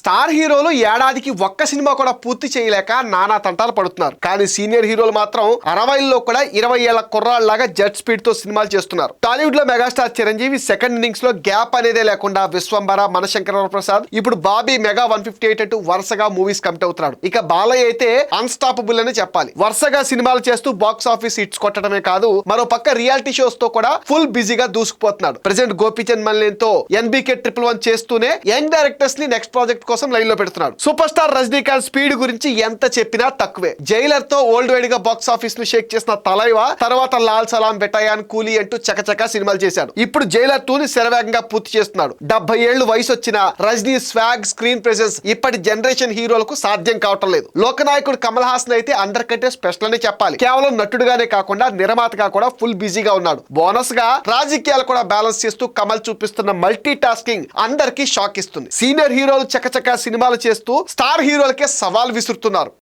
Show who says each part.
Speaker 1: Star హీరోలు ఏడాదికి ఒక్క సినిమా కూడా పూర్తి చేయలేక నానా తంటాలు పడుతున్నారు. కానీ సీనియర్ హీరోలు మాత్రం 60లో కూడా 20 ఏళ్ల కుర్రాళ్ళలాగా జెట్ స్పీడ్ తో సినిమాలు చేస్తున్నారు. టాలీవుడ్ లో మెగాస్టార్ చిరంజీవి సెకండ్ ఇన్నింగ్స్ లో గ్యాప్ అనేదే లేకుండా విశ్వంబర, మనశంకర ప్రసాద్, ఇప్పుడు బాబీ మెగా 158 అంటూ వరుసగా మూవీస్ కమిట్ అవుతున్నాడు. ఇక బాలయ్య అయితే అన్స్టాపబుల్ అని చెప్పాలి. వరుసగా సినిమాలు చేస్తూ బాక్స్ ఆఫీస్ హిట్స్ కొట్టడమే కాదు, మరో పక్క రియాలిటీ షోస్ తో కూడా ఫుల్ బిజీగా దూసుకుపోతున్నాడు. ప్రెజెంట్ గోపీచంద్ మల్లేన్తో NBK 111 చేస్తూనే యంగ్ డైరెక్టర్స్ ని నెక్స్ట్ ప్రాజెక్ట్ కోసం లైన్ లో పెడుతున్నాడు. సూపర్ స్టార్ రజనీకాంత్ స్పీడ్ గురించి ఎంత చెప్పినా తక్కువే. జైలర్ తో ఓల్డ్ వైడ్ గా బాక్స్ ఆఫీస్ ను షేక్ చేసిన తలైవా, తర్వాత లాల్ సలాం, బెటాయాన్, కూలీ అంటూ చకచకా సినిమాలు చేశాడు. ఇప్పుడు జైలర్ 2 ని శరవేగంగా పూర్తి చేస్తున్నాడు. 70 ఏళ్లు వయసు వచ్చిన రజనీ స్వాగ్, స్క్రీన్ ప్రెసెన్స్ ఇప్పటి జనరేషన్ హీరోలకు సాధ్యం కావటం లేదు. లోకనాయకుడు కమల్ హాసన్ అయితే అందరి కంటే స్పెషల్ అని చెప్పాలి. కేవలం నటుడుగానే కాకుండా నిర్మాతగా కూడా ఫుల్ బిజీగా ఉన్నాడు. బోనస్ గా రాజకీయాలు కూడా బ్యాలెన్స్ చేస్తూ కమల్ చూపిస్తున్న మల్టీ టాస్కింగ్ అందరికీ షాక్ ఇస్తుంది. సీనియర్ హీరోలు చకచకా సినిమాలు చేస్తూ స్టార్ హీరోలకే సవాల్ విసురుతున్నారు.